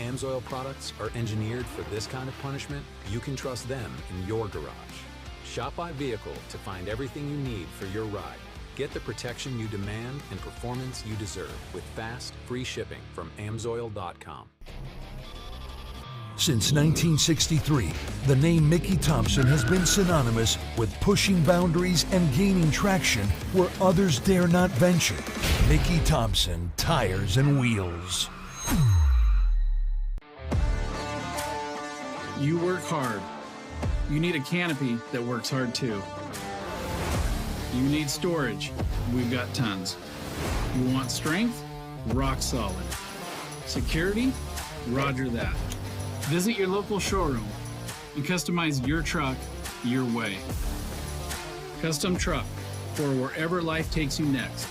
AMSOIL products are engineered for this kind of punishment, you can trust them in your garage. Shop by vehicle to find everything you need for your ride. Get the protection you demand and performance you deserve with fast, free shipping from AMSOIL.com. Since 1963, the name Mickey Thompson has been synonymous with pushing boundaries and gaining traction where others dare not venture. Mickey Thompson Tires and Wheels. You work hard. You need a canopy that works hard too. You need storage. We've got tons. You want strength? Rock solid. Security? Roger that. Visit your local showroom and customize your truck your way. Custom Truck for wherever life takes you next.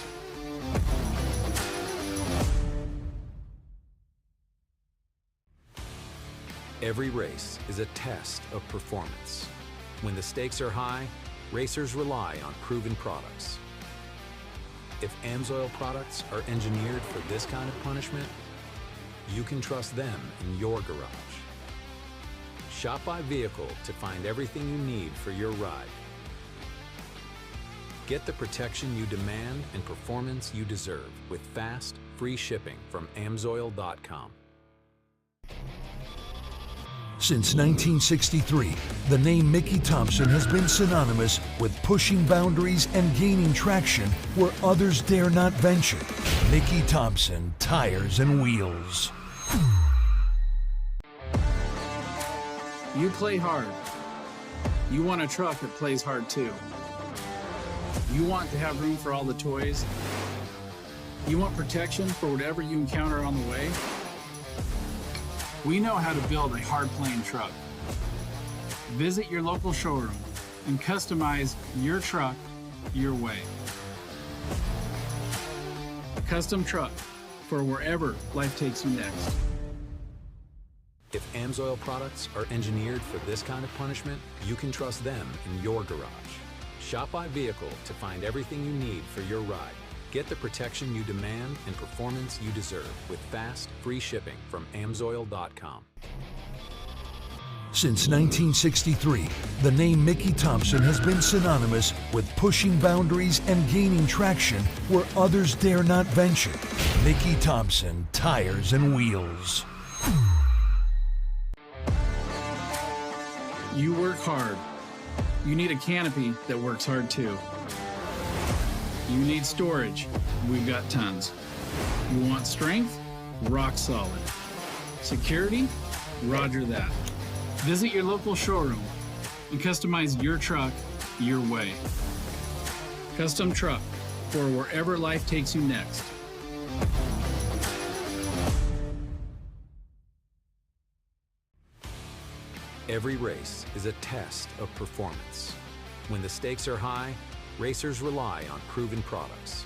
Every race is a test of performance. When the stakes are high, racers rely on proven products. If AMSOIL products are engineered for this kind of punishment, you can trust them in your garage. Shop by vehicle to find everything you need for your ride. Get the protection you demand and performance you deserve with fast, free shipping from AMSOIL.com. Since 1963, the name Mickey Thompson has been synonymous with pushing boundaries and gaining traction where others dare not venture. Mickey Thompson Tires and Wheels. You play hard. You want a truck that plays hard too. You want to have room for all the toys. You want protection for whatever you encounter on the way. We know how to build a hard-playing truck. Visit your local showroom and customize your truck your way. Custom Truck for wherever life takes you next. If AMSOIL products are engineered for this kind of punishment, you can trust them in your garage. Shop by vehicle to find everything you need for your ride. Get the protection you demand and performance you deserve with fast, free shipping from AMSOIL.com. Since 1963, the name Mickey Thompson has been synonymous with pushing boundaries and gaining traction where others dare not venture. Mickey Thompson Tires and Wheels. You work hard. You need a canopy that works hard too. You need storage. We've got tons. You want strength? Rock solid. Security? Roger that. Visit your local showroom and customize your truck your way. Custom Truck for wherever life takes you next. Every race is a test of performance. When the stakes are high, racers rely on proven products.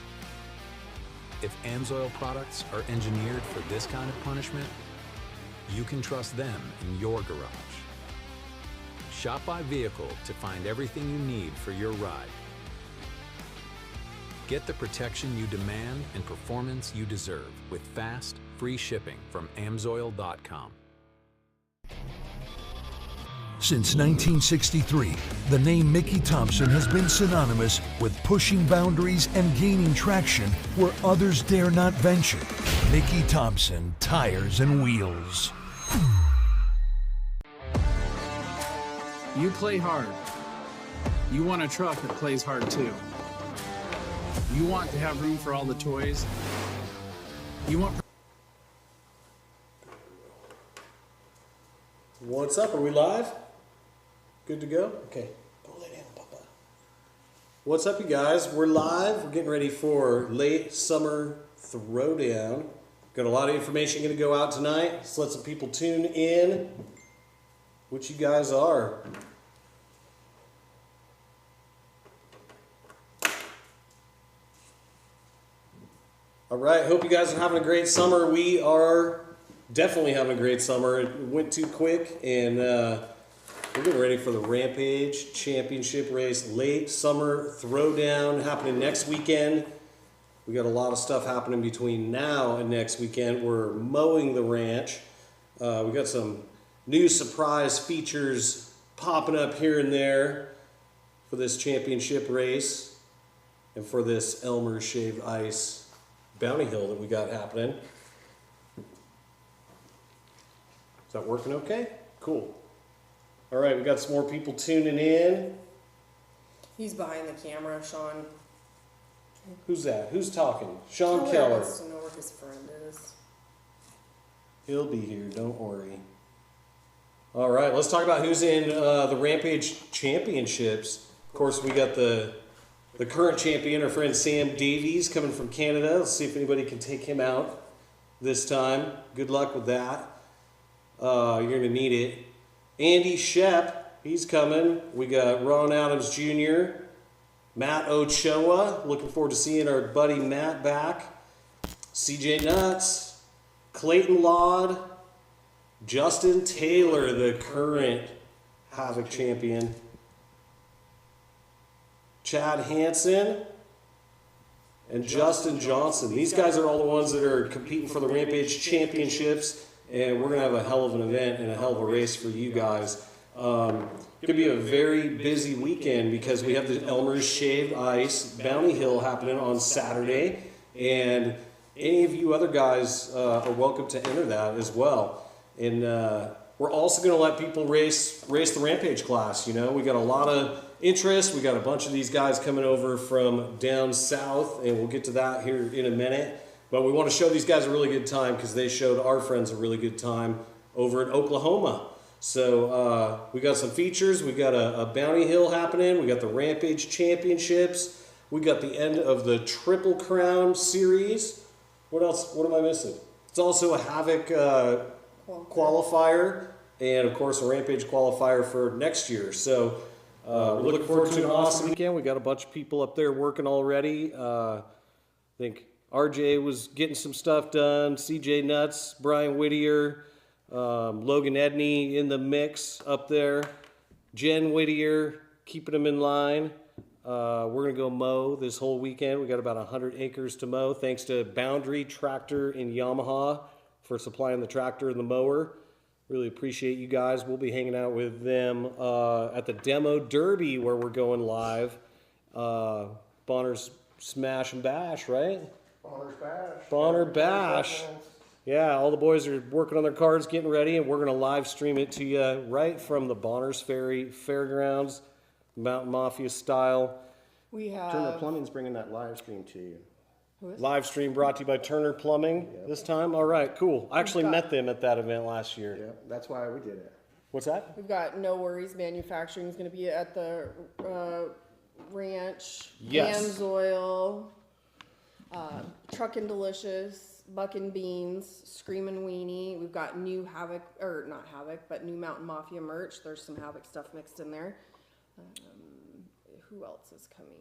If AMSOIL products are engineered for this kind of punishment, you can trust them in your garage. Shop by vehicle to find everything you need for your ride. Get the protection you demand and performance you deserve with fast, free shipping from AMSOIL.com. Since 1963, the name Mickey Thompson has been synonymous with pushing boundaries and gaining traction where others dare not venture. Mickey Thompson Tires and Wheels. You play hard. You want a truck that plays hard too. You want to have room for all the toys. You want... What's up? Are we live? Good to go? Okay. Don't lay down, Papa. What's up, you guys? We're live. We're getting ready for late summer throwdown. Got a lot of information going to go out tonight. Let's let some people tune in. Which you guys are. All right. Hope you guys are having a great summer. We are definitely having a great summer. It went too quick, and we're getting ready for the Rampage Championship race. Late summer throwdown happening next weekend. We got a lot of stuff happening between now and next weekend. We're mowing the ranch. We got some new surprise features popping up here and there for this championship race and for this Elmer's Shaved Ice Bounty Hill that we got happening. Is that working okay? Cool. All right, we got some more people tuning in. He's behind the camera, Sean. Who's that? Who's talking? Sean Keller Keller. wants to know where his friend is. He'll be here, don't worry. All right, let's talk about who's in the Rampage Championships. Of course, we got the current champion, our friend Sam Davies, coming from Canada. Let's see if anybody can take him out this time. Good luck with that. You're going to need it. Andy Shep, he's coming. We got Ron Adams Jr., Matt Ochoa. Looking forward to seeing our buddy Matt back. CJ Nuts, Clayton Laud, Justin Taylor, the current Havoc champion, Chad Hansen, and Justin Johnson. These guys are all the ones that are competing for the Rampage Championships, and we're going to have a hell of an event and a hell of a race for you guys. It's going to be a very busy weekend because we have the Elmer's Shaved Ice Bounty Hill happening on Saturday, and any of you other guys are welcome to enter that as well. And we're also going to let people race the Rampage class. You know, we got a lot of interest. We got a bunch of these guys coming over from down south, and we'll get to that here in a minute. But we want to show these guys a really good time because they showed our friends a really good time over in Oklahoma. So we got some features. We got a Bounty Hill happening. We got the Rampage Championships. We got the end of the Triple Crown Series. What else? What am I missing? It's also a Havoc qualifier, and of course a Rampage qualifier for next year. So we're looking forward to an awesome weekend. We got a bunch of people up there working already. I think RJ was getting some stuff done. CJ Nuts, Brian Whittier, Logan Edney in the mix up there. Jen Whittier keeping them in line. We're going to go mow this whole weekend. We got about 100 acres to mow, thanks to Boundary Tractor and Yamaha for supplying the tractor and the mower. Really appreciate you guys. We'll be hanging out with them at the Demo Derby where we're going live. Bonner's Smash and Bash, right? Bonner's Bash. Bonner Bash. Yeah, all the boys are working on their cards, getting ready, and we're going to live stream it to you right from the Bonner's Ferry Fairgrounds, Mountain Mafia style. We have Turner Plumbing's bringing that live stream to you. Live stream brought to you by Turner Plumbing this time. All right, cool. I actually met them at that event last year. Yeah, that's why we did it. What's that? We've got No Worries Manufacturing is going to be at the ranch. Yes. Amsoil, Truckin' Delicious, Buckin' Beans, Screamin' Weenie. We've got new Havoc, or not Havoc, but new Mountain Mafia merch. There's some Havoc stuff mixed in there. Who else is coming?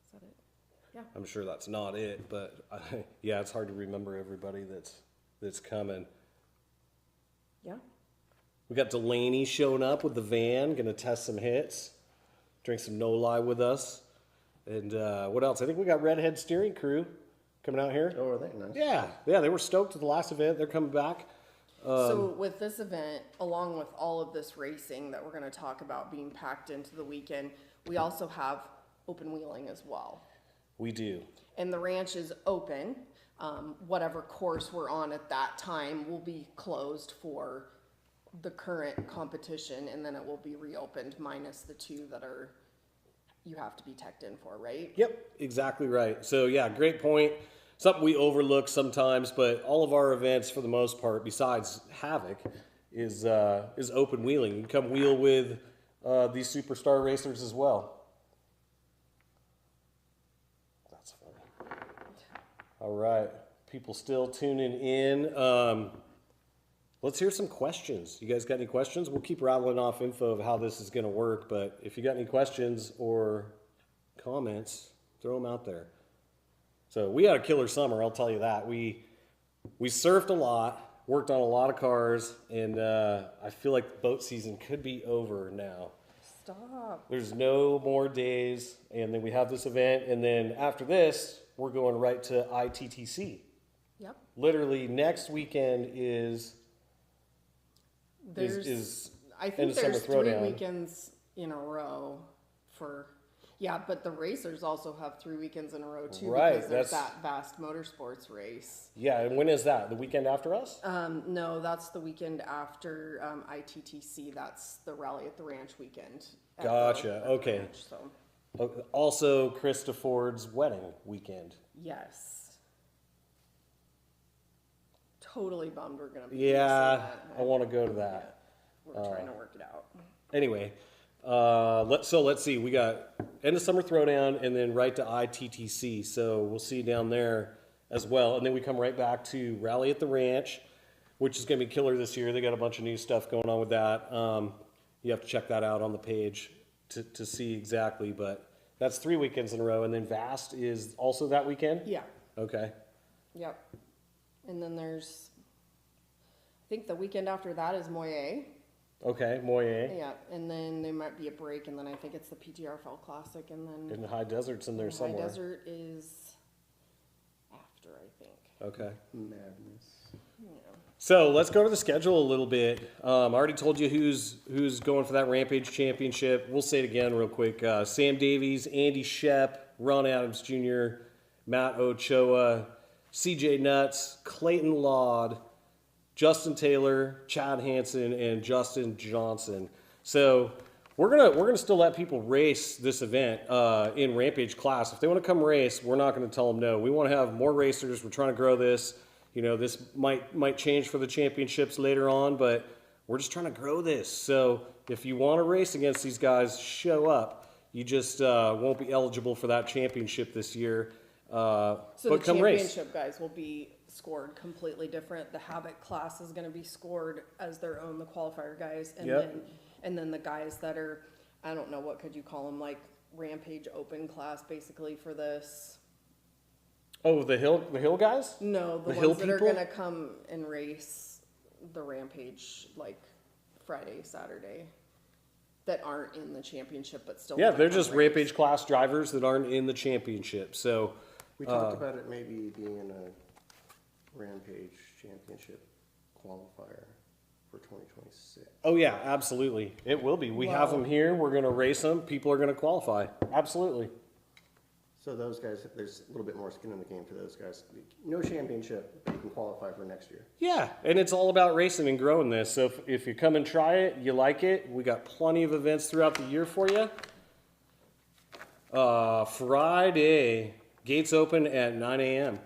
Is that it? Yeah. I'm sure that's not it, but yeah, it's hard to remember everybody that's coming. Yeah. We got Delaney showing up with the van, gonna test some hits, drink some No Lie with us, and what else? I think we got Redhead Steering Crew coming out here. Oh, are they nice? Yeah, they were stoked at the last event. They're coming back. So with this event, along with all of this racing that we're going to talk about being packed into the weekend, we also have open wheeling as well. We do. And the ranch is open. Whatever course we're on at that time will be closed for the current competition, and then it will be reopened minus the two that you have to be teched in for, right? Yep, exactly right. So yeah, great point. Something we overlook sometimes, but all of our events, for the most part, besides Havoc, is open wheeling. You can come wheel with these superstar racers as well. That's funny. All right, people still tuning in. Let's hear some questions. You guys got any questions? We'll keep rattling off info of how this is going to work, but if you got any questions or comments, throw them out there. So we had a killer summer, I'll tell you that. We surfed a lot, worked on a lot of cars, and I feel like the boat season could be over now. Stop. There's no more days, and then we have this event, and then after this, we're going right to ITTC. Yep. Literally next weekend is is I end think of summer there's 3 throwdown. weekends in a row for, yeah, but the racers also have 3 weekends in a row too. Right, Because there's that's- that vast motorsports race. Yeah, and when is that? The weekend after us? No, that's the weekend after ITTC. That's the Rally at the Ranch weekend. at Gotcha, at the okay. ranch, so, Also, Krista Ford's wedding weekend. yes. Totally bummed we're gonna be Yeah, missing that. I want to go to that. We're trying to work it out. Anyway, let's see. We got end of summer throwdown and then right to ITTC. So we'll see you down there as well. And then we come right back to Rally at the Ranch, which is going to be killer this year. They got a bunch of new stuff going on with that. You have to check that out on the page to see exactly. But that's 3 weekends in a row. And then Vast is also that weekend? Yeah. Okay. Yep. And then there's, I think the weekend after that is Moyer. Okay, Moyer. Yeah, and then there might be a break, and then I think it's the PTR Fall Classic, and then And High Desert's in there High somewhere. Desert is after, I think. Okay. Madness. Yeah. So let's go to the schedule a little bit. I already told you who's going for that Rampage Championship. We'll say it again real quick. Sam Davies, Andy Shep, Ron Adams Jr., Matt Ochoa, CJ Nuts, Clayton Laud, Justin Taylor, Chad Hansen, and Justin Johnson. So we're gonna still let people race this event in Rampage class. If they want to come race, we're not going to tell them no. We want to have more racers. We're trying to grow this. You know, this might change for the championships later on, but we're just trying to grow this. So if you want to race against these guys, show up. You just won't be eligible for that championship this year. So but the come race. championship guys will be scored completely different. The Havoc class is going to be scored as their own, the qualifier guys, and Yep. then the guys that are, I don't know, what could you call them, like Rampage Open class, basically for this. Oh, the hill guys? No, the The hill ones that are people? going to come and race the Rampage like Friday, Saturday, that aren't in the championship but still. Yeah, wanna they're come just race. Rampage class drivers that aren't in the championship. So, We talked about it maybe being a Rampage Championship qualifier for 2026. oh yeah, absolutely, it will be. We have Wow. them here. We're going to race them. People are going to qualify. Absolutely. So those guys, there's a little bit more skin in the game for those guys. No championship, but you can qualify for next year. Yeah, and it's all about racing and growing this. So if you come and try it, you like it. We got plenty of events throughout the year for you. Friday, gates open at 9 a.m.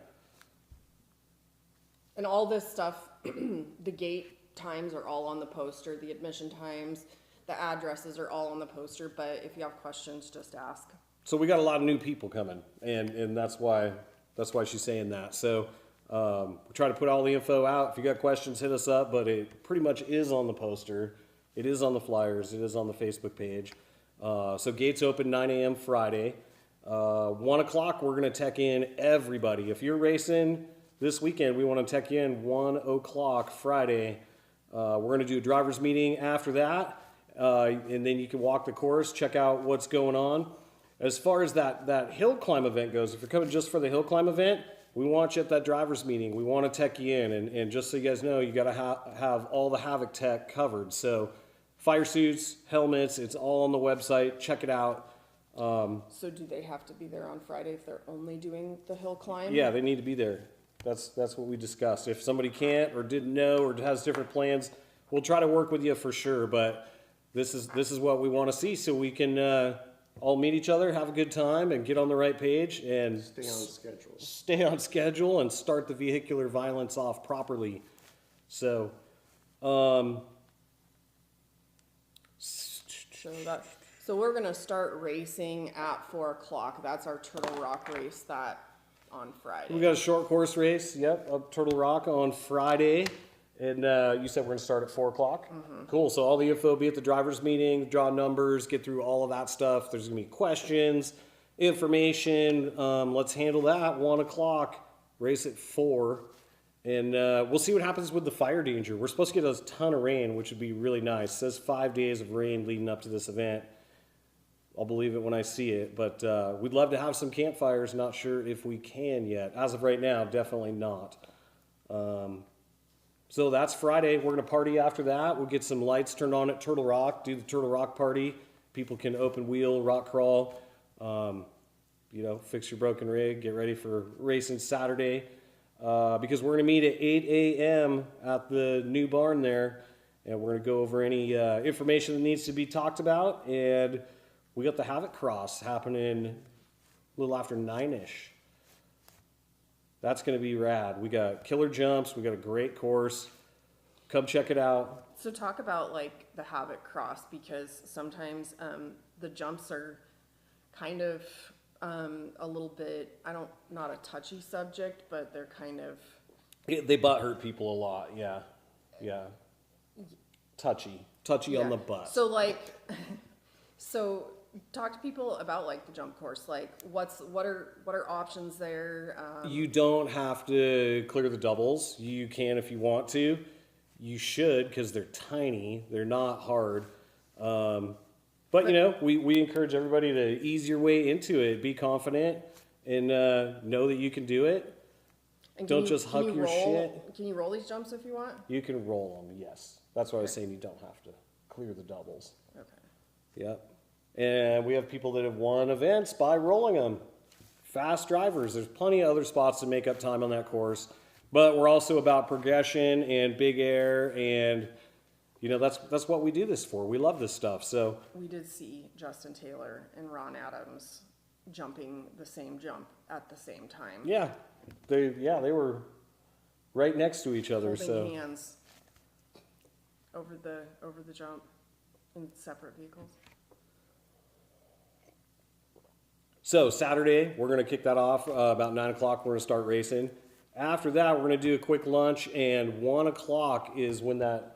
And all this stuff, the gate times are all on the poster, the admission times, the addresses are all on the poster, but if you have questions, just ask. So we got a lot of new people coming, and that's why she's saying that. So we try to put all the info out. If you got questions, hit us up. But it pretty much is on the poster. It is on the flyers. It is on the Facebook page. So gates open 9 a.m. Friday. 1 o'clock, we're gonna tech in everybody. If you're racing this weekend, we want to tech you in 1 o'clock Friday. We're gonna do a driver's meeting after that, and then you can walk the course, check out what's going on. As far as that hill climb event goes, if you're coming just for the hill climb event, we want you at that driver's meeting. We want to tech you in, and just so you guys know, you got to have all the Havoc tech covered. So fire suits, helmets, it's all on the website. Check it out. So do they have to be there on Friday if they're only doing the hill climb? Yeah, they need to be there. That's what we discussed. If somebody can't or didn't know or has different plans, we'll try to work with you for sure. But this is what we want to see, so we can all meet each other, have a good time, and get on the right page and Stay on schedule. stay on schedule and start the vehicular violence off properly. So, So we're gonna start racing at 4 o'clock. That's our Turtle Rock race on Friday. we got a short course race, yep, up Turtle Rock on Friday. And you said we're going to start at 4 o'clock? Cool. So all the info will be at the driver's meeting, draw numbers, get through all of that stuff. There's going to be questions, information. Let's handle that. 1 o'clock, race at 4. And we'll see what happens with the fire danger. We're supposed to get a ton of rain, which would be really nice. It says 5 days of rain leading up to this event. I'll believe it when I see it. But we'd love to have some campfires. Not sure if we can yet. As of right now, definitely not. So that's Friday. We're going to party after that. We'll get some lights turned on at Turtle Rock, do the Turtle Rock party. People can open wheel, rock crawl, you know, fix your broken rig, get ready for racing Saturday. Because we're going to meet at 8 a.m. at the new barn there. And we're going to go over any information that needs to be talked about. And we got the Havoc Cross happening a little after 9-ish. That's going to be rad. We got killer jumps. We got a great course. Come check it out. So talk about like the Havoc Cross, because sometimes the jumps are kind of a little bit, not a touchy subject, but they're kind of. They butt hurt people a lot. Yeah. Yeah. Touchy on the butt. So like, so talk to people about like the jump course. Like what are options there? You don't have to clear the doubles. You can if you want to. You should, because they're tiny. They're not hard. But you know, we encourage everybody to ease your way into it. Be confident and know that you can do it. And don't just huck your shit. Can you roll these jumps if you want? You can roll them, yes. That's why I was saying you don't have to clear the doubles. Okay. Yep. And we have people that have won events by rolling them. Fast drivers. There's plenty of other spots to make up time on that course. But we're also about progression and big air, and you know that's what we do this for. We love this stuff. So we did see Justin Taylor and Ron Adams jumping the same jump at the same time. Yeah, they were right next to each other. Holding So hands over the jump in separate vehicles. So Saturday, we're going to kick that off about 9 o'clock. We're going to start racing. After that, we're going to do a quick lunch, and 1 o'clock is when that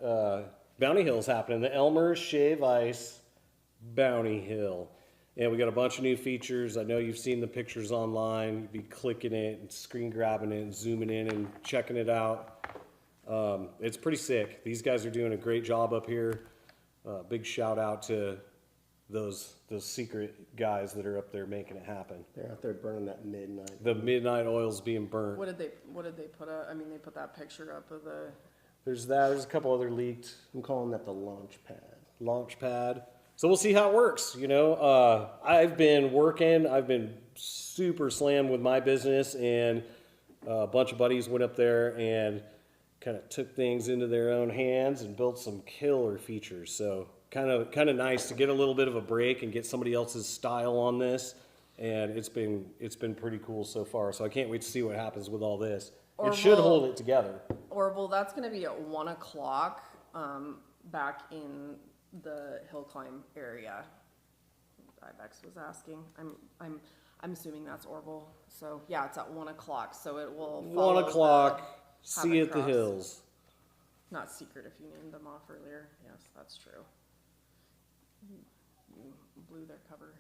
Bounty Hill is happening. The Elmer's Shave Ice Bounty Hill. And we got a bunch of new features. I know you've seen the pictures online. You'd be clicking it and screen grabbing it and zooming in and checking it out. It's pretty sick. These guys are doing a great job up here. Big shout out to those secret guys that are up there making it happen. They're out there burning that midnight. The midnight oil's being burnt. What did they put up? I mean, they put that picture up of the. There's that. There's a couple other leaked. I'm calling that the launch pad. So we'll see how it works. You know, I've been working. I've been super slammed with my business, and a bunch of buddies went up there and kind of took things into their own hands and built some killer features. So kind of nice to get a little bit of a break and get somebody else's style on this. And it's been pretty cool so far. So I can't wait to see what happens with all this. It should hold it together. Orville, that's going to be at 1 o'clock back in the hill climb area. Ibex was asking. I'm assuming that's Orville. So yeah, it's at 1 o'clock. So it will follow 1 o'clock. See you at the Cross. hills. Not secret if you named them off earlier. Yes, that's true. You blew their cover.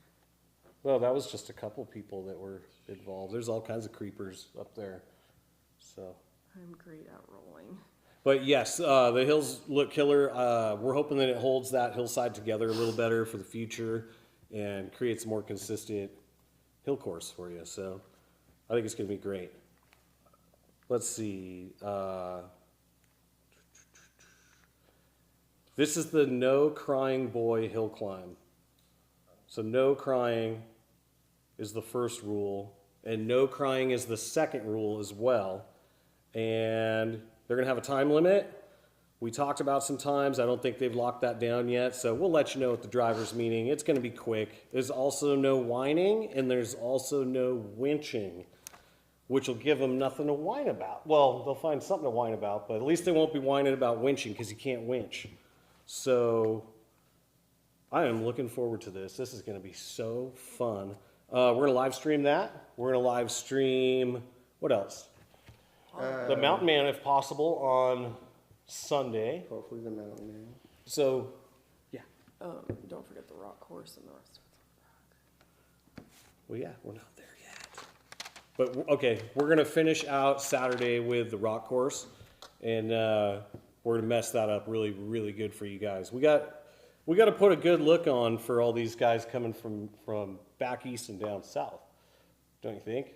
Well, that was just a couple people that were involved. There's all kinds of creepers up there. So. I'm great at rolling. But yes, the hills look killer. We're hoping that it holds that hillside together a little better for the future and creates a more consistent hill course for you. So I think it's going to be great. Let's see. This is the No Crying Boy hill climb. So no crying is the first rule, and no crying is the second rule as well. And they're going to have a time limit. We talked about some times. I don't think they've locked that down yet, so we'll let you know at the driver's meeting. It's going to be quick. There's also no whining, and there's also no winching, which will give them nothing to whine about. Well, they'll find something to whine about, but at least they won't be whining about winching because you can't winch. So I am looking forward to this. This is going to be so fun. We're going to live stream that. We're going to live stream, what else? The Mountain Man, if possible, on Sunday. Hopefully the Mountain Man. So, yeah. Don't forget the rock course and the rest of it. Well, yeah, we're not there yet. But, okay, we're going to finish out Saturday with the rock course. And we're going to mess that up really, really good for you guys. We got to put a good look on for all these guys coming from back east and down south. Don't you think?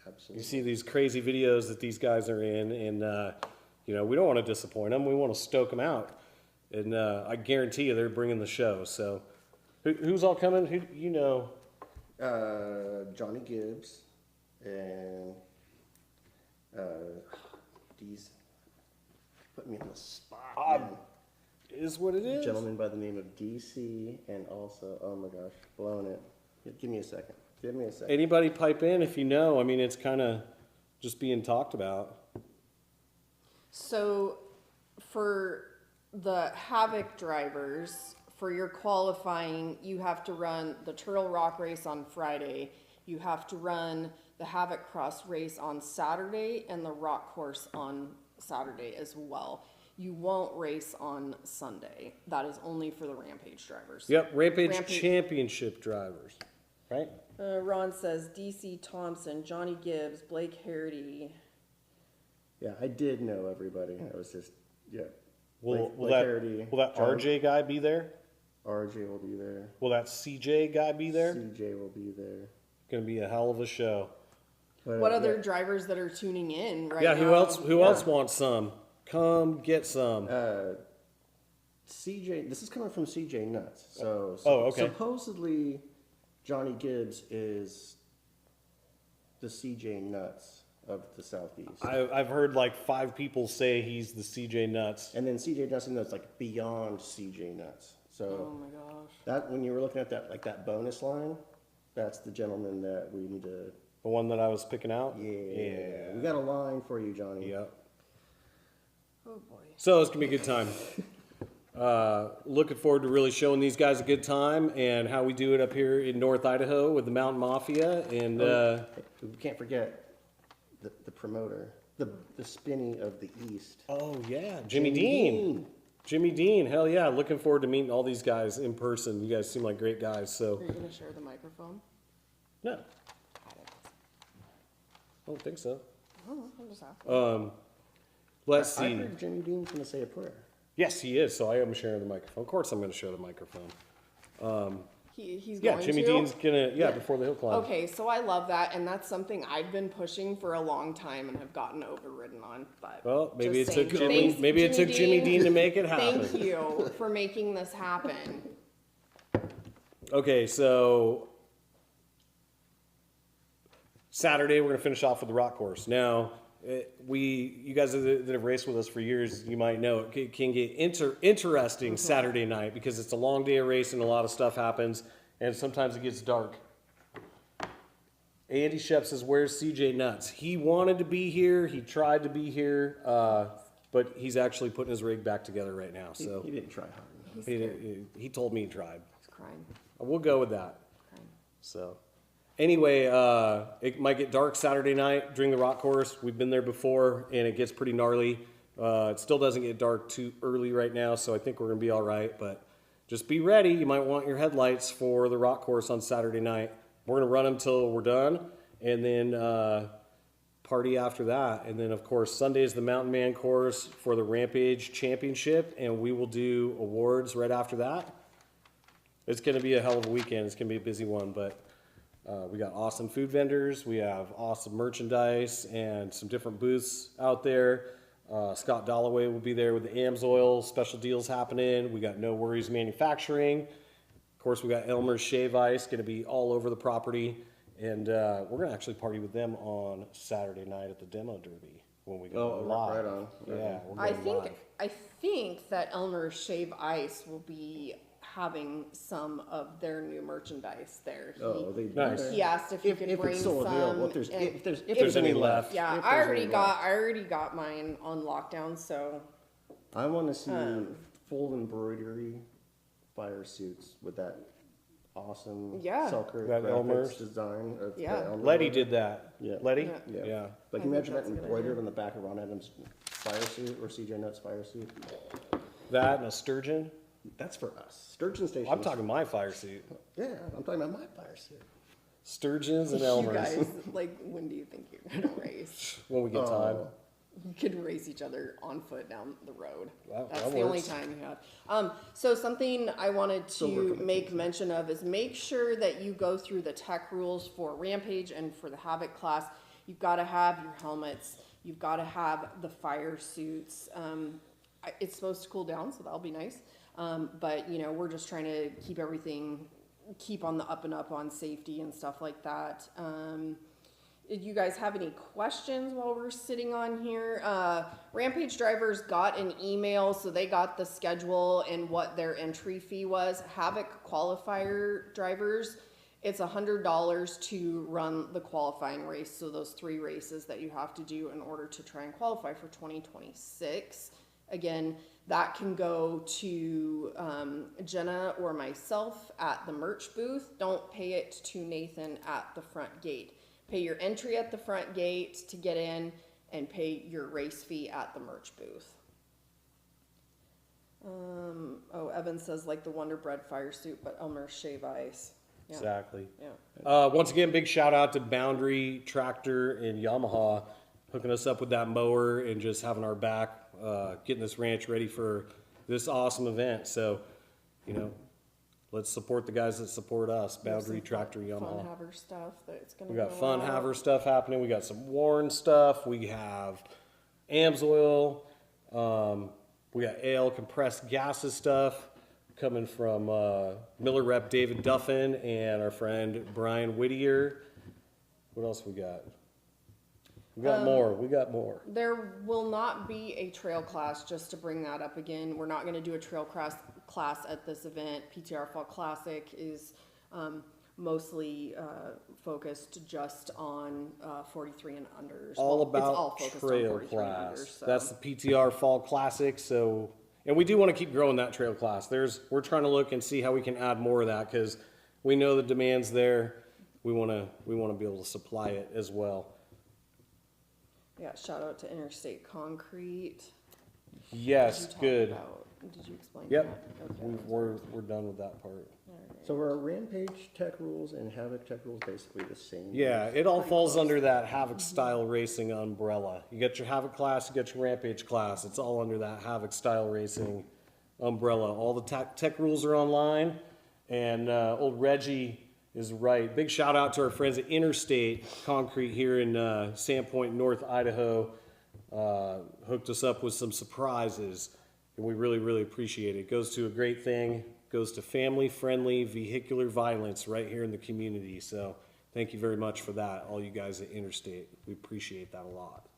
Absolutely. You see these crazy videos that these guys are in, and You know, we don't want to disappoint them. We want to stoke them out. And I guarantee you they're bringing the show. So who's all coming? Who, you know? Johnny Gibbs and these put me on the spot. man. Is what it is. Gentleman by the name of DC, and also, oh my gosh, blowing it. Give me a second. Give me a second. Anybody pipe in if you know? I mean, it's kind of just being talked about. So for the Havoc drivers, for your qualifying, you have to run the Turtle Rock race on Friday. You have to run the Havoc Cross race on Saturday and the Rock course on Saturday as well. You won't race on Sunday. That is only for the Rampage drivers. Yep, Rampage Championship drivers, right? Ron says DC Thompson, Johnny Gibbs, Blake Hardy. Yeah, I did know everybody. I was just, yeah. Will Blake that Hardy, RJ Johnny- guy be there? RJ will be there. Will that CJ guy be there? CJ will be there. Gonna be a hell of a show. But, What other yeah, drivers that are tuning in right Yeah, now? who else? Who else wants some? Come get some. CJ, this is coming from CJ Nuts. So, Oh, okay. supposedly Johnny Gibbs is the CJ Nuts of the Southeast. I've heard like 5 people say he's the CJ Nuts. And then CJ Nuts, and that's like beyond CJ Nuts. So Oh my gosh. that when you were looking at that, like that bonus line, that's the gentleman that we need to. The one that I was picking out. Yeah, we got a line for you, Johnny. Yep. Oh boy. So it's gonna be a good time. Looking forward to really showing these guys a good time and how we do it up here in North Idaho with the Mountain Mafia. And We can't forget the promoter, the Spinny of the East. oh yeah, Jimmy Dean. Jimmy Dean, hell yeah! Looking forward to meeting all these guys in person. You guys seem like great guys. So Are you gonna share the microphone? no, I don't think so. Oh, I'm just asking. Let's I see. heard Jimmy Dean's gonna say a prayer. Yes, he is. So I am sharing the microphone. Of course, I'm going to share the microphone. He's Yeah, going Jimmy to? Dean's gonna. Yeah, before the hill climb. Okay, so I love that, and that's something I've been pushing for a long time and have gotten overridden on. But Well, maybe it just took saying, Jimmy. thanks, Maybe it took Jimmy Dean to make it happen. Thank you for making this happen. Okay, so Saturday we're gonna finish off with the rock course. Now, you guys that have raced with us for years, you might know it can get interesting Saturday night because it's a long day of racing, a lot of stuff happens, and sometimes it gets dark. Andy Shep says, "Where's CJ Nuts?" He wanted to be here. He tried to be here, but he's actually putting his rig back together right now. So He didn't try hard enough. he told me he tried. He's crying. We'll go with that. Crying. So, anyway, it might get dark Saturday night during the rock course. We've been there before, and it gets pretty gnarly. It still doesn't get dark too early right now, so I think we're gonna be all right. But just be ready. You might want your headlights for the rock course on Saturday night. We're gonna run them till we're done, and then party after that. And then, of course, Sunday is the Mountain Man course for the Rampage Championship, and we will do awards right after that. It's going to be a hell of a weekend. It's going to be a busy one, but we got awesome food vendors. We have awesome merchandise and some different booths out there. Scott Dalloway will be there with the AMSOIL special deals happening. We got No Worries Manufacturing. Of course, we got Elmer's Shave Ice going to be all over the property. And we're going to actually party with them on Saturday night at the Demo Derby when we go Oh, live. right on. Yeah, we're I going think live. I think that Elmer's Shave Ice will be having some of their new merchandise there. Oh, they Nice. He asked if he could if bring it's still some. available, if there's and- if there's any left. Yeah, If I there's already any got mine on lockdown. So I want to see full embroidery fire suits with that awesome Yeah. Selkirk That graphics Elmer's? design. Of the Yeah. Elmer Letty logo. did that. Yeah. Letty? Yeah. Yeah. Like I imagine think that that's a good embroidered idea. on the back of Ron Adams' fire suit or CJ Nutt's fire suit. That and a sturgeon. That's for us. Sturgeon Station. I'm talking my fire suit. Yeah, I'm talking about my fire suit. Sturgeons and you Elmer's guys, like, when do you think you're gonna race? when we get time. You could race each other on foot down the road. That That's the only works. time you have. So something I wanted to make mention of is make sure that you go through the tech rules for Rampage and for the Havoc class. You've got to have your helmets. You've got to have the fire suits. It's supposed to cool down, so that'll be nice. But you know, we're just trying to keep on the up and up on safety and stuff like that. Did you guys have any questions while we're sitting on here? Rampage drivers got an email, so they got the schedule and what their entry fee was. Havoc qualifier drivers, it's $100 to run the qualifying race. So those 3 races that you have to do in order to try and qualify for 2026. Again, that can go to Jenna or myself at the merch booth. Don't pay it to Nathan at the front gate. Pay your entry at the front gate to get in, and pay your race fee at the merch booth. Evan says like the Wonder Bread fire suit, but Elmer's shave ice. Yeah. Exactly. Yeah. Once again, big shout out to Boundary Tractor and Yamaha hooking us up with that mower and just having our back, getting this ranch ready for this awesome event. So, you know, let's support the guys that support us. Boundary Tractor, Yamaha. Fun haver stuff that's gonna. We got go fun out. haver stuff happening. We got some Warren stuff. We have Amsoil. We got ale compressed gases stuff coming from Miller rep David Duffin and our friend Brian Whittier. What else we got? We got more. We got more. There will not be a trail class, just to bring that up again. We're not going to do a trail class at this event. PTR Fall Classic is mostly focused just on 43 and unders. All Well, about it's all focused on trail 43 and class. unders, so. That's the PTR Fall Classic. So, and we do want to keep growing that trail class. We're trying to look and see how we can add more of that because we know the demand's there. We want to be able to supply it as well. Yeah, shout out to Interstate Concrete. Yes, Did you talk good. did you explain Yep. that? Okay. We're done with that part. So are Rampage tech rules and Havoc tech rules basically the same? Yeah, it all falls under that Havoc style racing umbrella. You got your Havoc class, you got your Rampage class. It's all under that Havoc style racing umbrella. All the tech rules are online, and old Reggie is right. Big shout out to our friends at Interstate Concrete here in Sandpoint, North Idaho. Hooked us up with some surprises, and we really, really appreciate it. It goes to a great thing. Goes to family-friendly vehicular violence right here in the community. So thank you very much for that, all you guys at Interstate. We appreciate that a lot.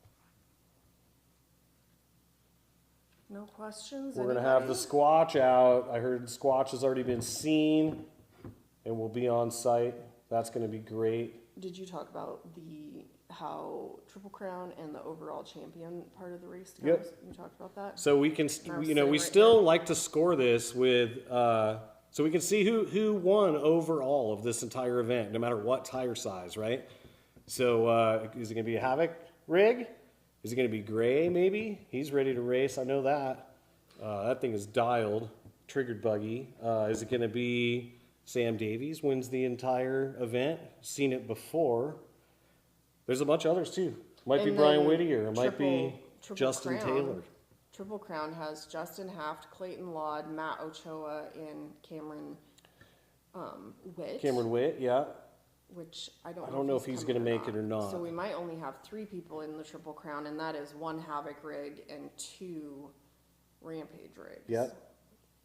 No questions? We're gonna have the Anybody? Squatch out. I heard Squatch has already been seen and will be on site. That's gonna be great. Did you talk about how Triple Crown and the overall champion part of the race goes? Yep. You talked about that? So we can, I'll you know, sit we right still there. like to score this with, so we can see who won overall of this entire event, no matter what tire size, right? So is it gonna be a Havoc rig? Is it gonna be Gray? Maybe he's ready to race. I know that. That thing is dialed, triggered buggy. Is it gonna be Sam Davies wins the entire event? Seen it before. There's a bunch of others too. Might be And Brian then Whittier. It might be Triple Justin Crown. Taylor. Triple Crown has Justin Haft, Clayton Laud, Matt Ochoa, and Cameron Witt. Cameron Witt, yeah. Which I I don't know if he's coming gonna make it or not. So we might only have 3 people in the Triple Crown, and that is 1 Havoc rig and 2 Rampage rigs. Yep.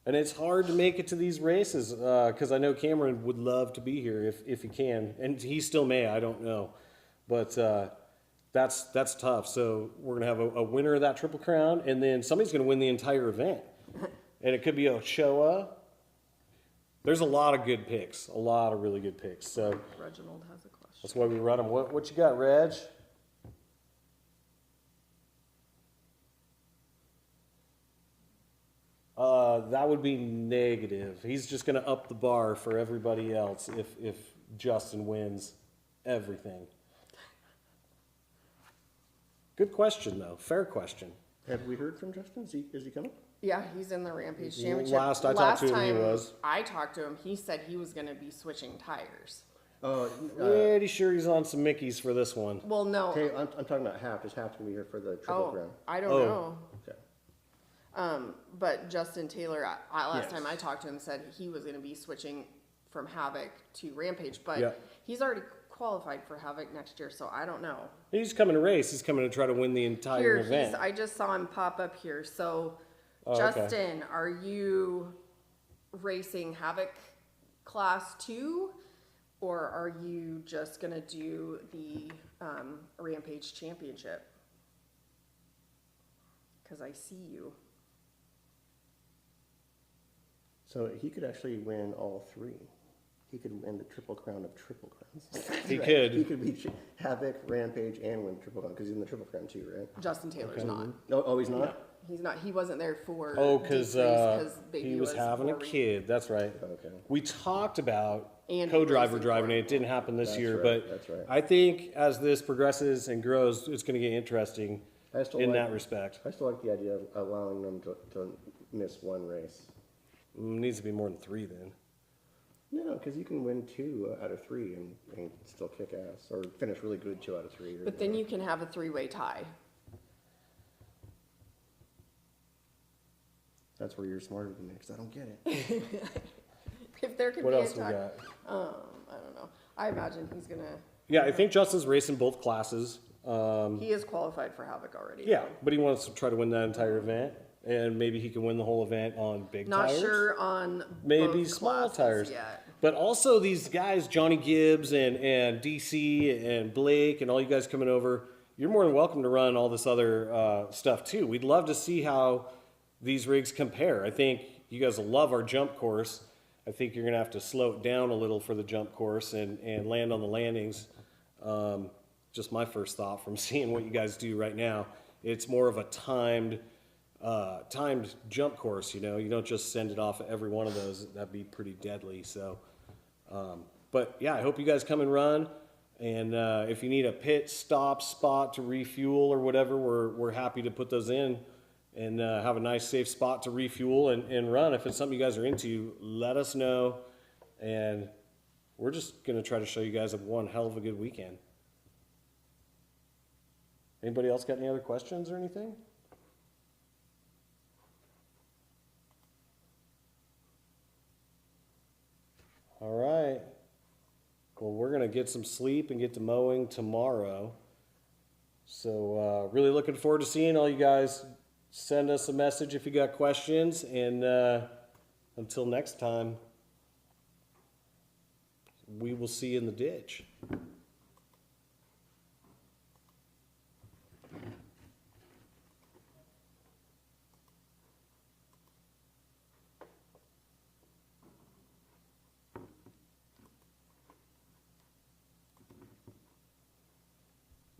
And it's hard to make it to these races because I know Cameron would love to be here if he can, and he still may. I don't know, but that's tough. So we're gonna have a winner of that Triple Crown, and then somebody's gonna win the entire event, and it could be Ochoa. There's a lot of good picks, a lot of really good picks. So Reginald has a question. that's why we run them. What you got, Reg? That would be negative. He's just going to up the bar for everybody else if Justin wins everything. Good question, though. Fair question. Have we heard from Justin? Is he coming? Yeah, he's in the Rampage Well, Championship. last I talked to him, he time was. I talked to him, he said he was going to be switching tires. Pretty sure he's on some Mickeys for this one. Well, no. Okay, I'm talking about Haft. Is Haft going to be here for the Triple Oh, Crown? I don't Oh. know. Okay. But Justin Taylor, last Yes. time I talked to him, said he was going to be switching from Havoc to Rampage, but Yeah. he's already qualified for Havoc next year, so I don't know. He's coming to race. He's coming to try to win the entire Here, event. I just saw him pop up here. So, Oh, okay. Justin, are you racing Havoc Class 2? Or are you just going to do the Rampage Championship? Because I see you. So he could actually win all three. He could win the Triple Crown of Triple Crowns. He Right. could. He could be Havoc, Rampage, and win Triple Crown because he's in the Triple Crown too, right? Justin Taylor's not. Oh, he's not? He's not. He wasn't there for. Oh, because baby he was having a 4 weeks. kid. That's right. Okay. We talked about And co-driver racing driving for it. It didn't happen this That's year, right, but that's right. I think as this progresses and grows, it's going to get interesting I still in like- that respect. I still like the idea of allowing them to miss one race. Needs to be more than 3 then. No, because you can win 2 out of 3 and still kick ass or finish really good 2 out of 3. But then you can have a 3-way tie. That's where you're smarter than me because I don't get it. If there could What be else a we tie, got? I don't know. I imagine he's gonna. Yeah, I think Justin's racing both classes. He is qualified for Havoc already. Yeah, but he wants to try to win that entire event, and maybe he can win the whole event on big Not tires. sure on Maybe both small classes tires. yet. But also these guys, Johnny Gibbs and DC and Blake and all you guys coming over, you're more than welcome to run all this other stuff too. We'd love to see how these rigs compare. I think you guys will love our jump course. I think you're going to have to slow it down a little for the jump course and land on the landings. Just my first thought from seeing what you guys do right now. It's more of a timed jump course, you know. You don't just send it off at every one of those. That'd be pretty deadly. So, but yeah, I hope you guys come and run. And if you need a pit stop spot to refuel or whatever, we're happy to put those in and have a nice safe spot to refuel and run. If it's something you guys are into, let us know. And we're just going to try to show you guys one hell of a good weekend. Anybody else got any other questions or anything? All right. Well, we're going to get some sleep and get to mowing tomorrow. So really looking forward to seeing all you guys. Send us a message if you got questions. And until next time, we will see you in the ditch.